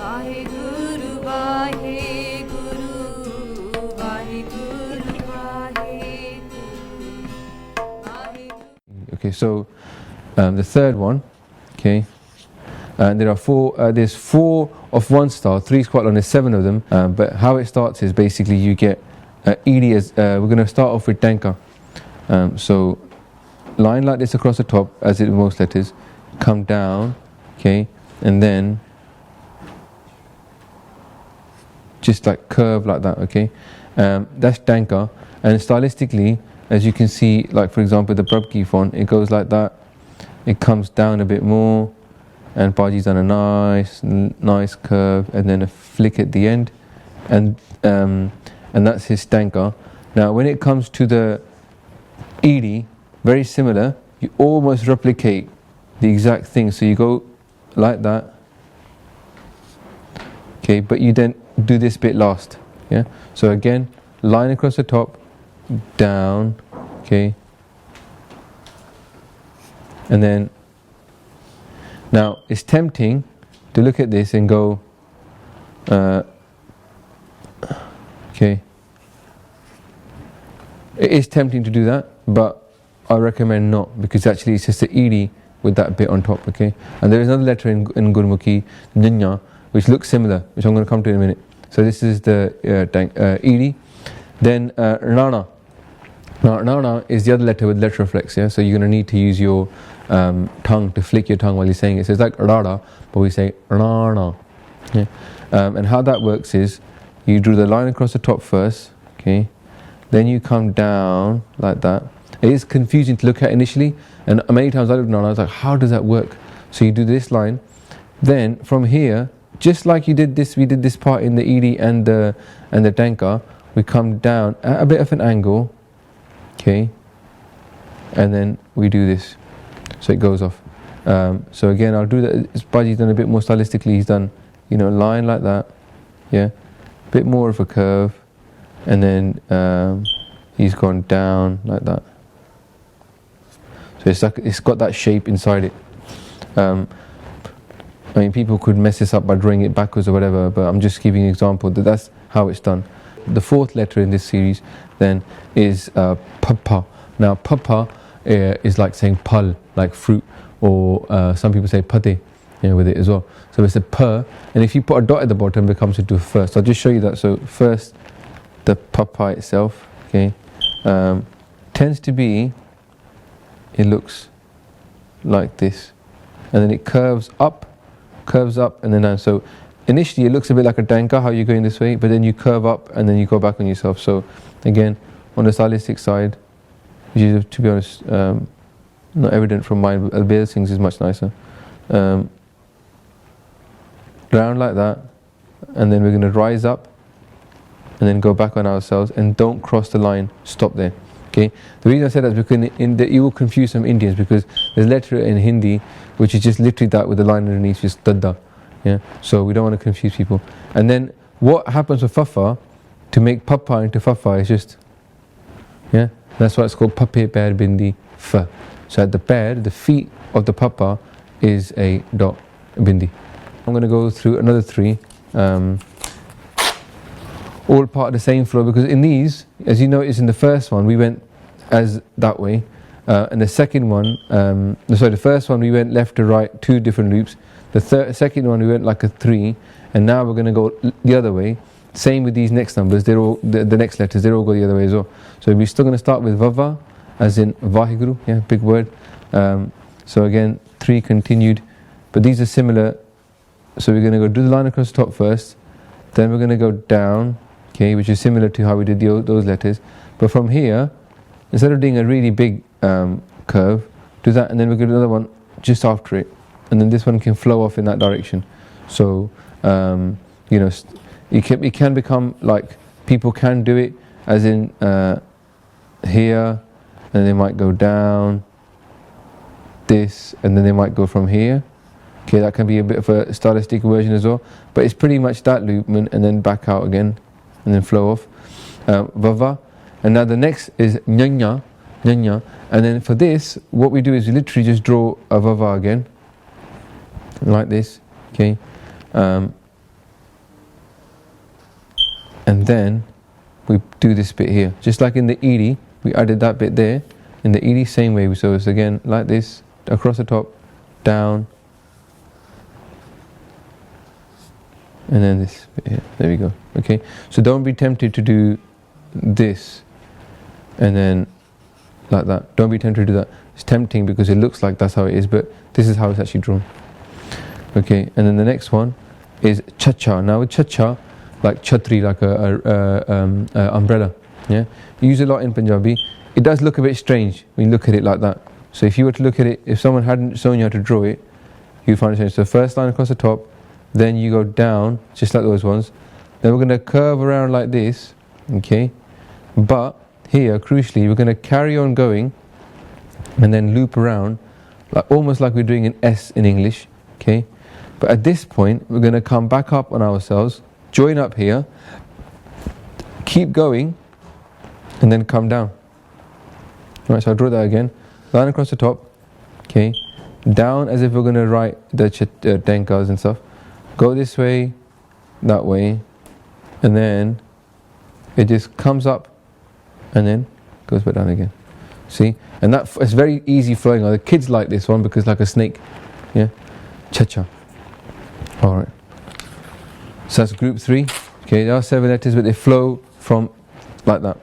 Vaheguru, Vaheguru, Vaheguru, Vaheguru. Okay, so the third one, okay, and there's four of one style, three is quite long, there's 7 of them, but how it starts is basically you get Edi as, we're going to start off with Danka. So line like this across the top, as in most letters, come down, okay, and then just like curve like that, okay. That's Danka, and stylistically, as you can see, like for example the Prabki font, it goes like that, it comes down a bit more, and Baji's done a nice curve, and then a flick at the end, and that's his Danka. Now when it comes to the Edi, very similar, you almost replicate the exact thing, so you go like that, okay, but you then do this bit last, yeah. So again, line across the top, down, okay, and then now it's tempting to look at this and go okay, it is tempting to do that, but I recommend not, because actually it's just the Edi with that bit on top, okay. And there is another letter in Gurmukhi, Nyanya, which looks similar, which I'm going to come to in a minute. So this is the Edi. Then Rana. Now Rana is the other letter with letter reflex, yeah. So you're going to need to use your tongue to flick your tongue while you're saying it. So it's like Rada, but we say Rana. Yeah. And how that works is you drew the line across the top first, okay. Then you come down like that. It is confusing to look at initially, and many times I looked down, I was like, how does that work? So you do this line, then from here, just like we did this part in the Edi and the Danka, we come down at a bit of an angle, okay, and then we do this, so it goes off. So again, I'll do that. Baji's done a bit more stylistically. He's done, you know, a line like that, yeah, a bit more of a curve, and then he's gone down like that. So it's got that shape inside it. I mean, people could mess this up by drawing it backwards or whatever, but I'm just giving an example that that's how it's done. The fourth letter in this series then is Papa. Now Papa is like saying pal, like fruit, or some people say pate, you know, with it as well. So it's a per, and if you put a dot at the bottom, it comes into a first. I'll just show you that. So first, the Papa itself, okay, tends to be, it looks like this, and then it curves up, and then down. So initially it looks a bit like a Danka, how you're going this way, but then you curve up and then you go back on yourself. So again, on the stylistic side, which is, to be honest, not evident from mine, but Albeir's things is much nicer. Round like that, and then we're going to rise up and then go back on ourselves, and don't cross the line, stop there. Okay. The reason I said that is because you will confuse some Indians, because there's a letter in Hindi which is just literally that with the line underneath, just dadda. Yeah. So we don't want to confuse people. And then what happens with Fafa, to make Papa into Fafa, is just, yeah, that's why it's called Pape Pair Bindi Fa. So at the pair, the feet of the Papa is a dot, a bindi. I'm going to go through another 3. All part of the same flow, because in these, as you notice in the first one, we went as that way, and the second one, the first one we went left to right, 2 different loops. The second one we went like a 3, and now we're going to go the other way. Same with these next numbers, they're all the next letters, they all go the other way as well. So we're still going to start with Vava, as in Vaheguru, yeah, big word. So again, 3 continued, but these are similar. So we're going to go do the line across the top first, then we're going to go down, okay, which is similar to how we did those letters. But from here, instead of doing a really big curve, do that, and then we're going to do another one just after it, and then this one can flow off in that direction. So you know, it can become like, people can do it as in here, and they might go down this, and then they might go from here. Okay, that can be a bit of a stylistic version as well, but it's pretty much that movement, and then back out again, and then flow off. Vava, and now the next is Nyanya, and then for this, what we do is we literally just draw a Vava again, like this, okay, and then we do this bit here. Just like in the ED, we added that bit there. In the ED, same way. So it's again like this, across the top, down, and then this bit here. There we go. Okay. So don't be tempted to do this and then like that. Don't be tempted to do that. It's tempting because it looks like that's how it is, but this is how it's actually drawn. Okay. And then the next one is cha-cha. Now with cha-cha, like chhatri, like a umbrella. Yeah. Use a lot in Punjabi. It does look a bit strange when you look at it like that. So if you were to look at it, if someone hadn't shown you how to draw it, you'd find it strange. So first line across the top, then you go down, just like those ones. Then we're going to curve around like this, okay? But here, crucially, we're going to carry on going and then loop around, like almost like we're doing an S in English, okay? But at this point, we're going to come back up on ourselves, join up here, keep going, and then come down. Right, so I'll draw that again. Line across the top, okay? Down as if we're going to write the tenkas and stuff. Go this way, that way, and then it just comes up and then goes back down again. See? And that it's very easy flowing. The kids like this one because it's like a snake. Yeah? Cha-cha. Alright. So that's group 3. Okay, there are 7 letters, but they flow from like that.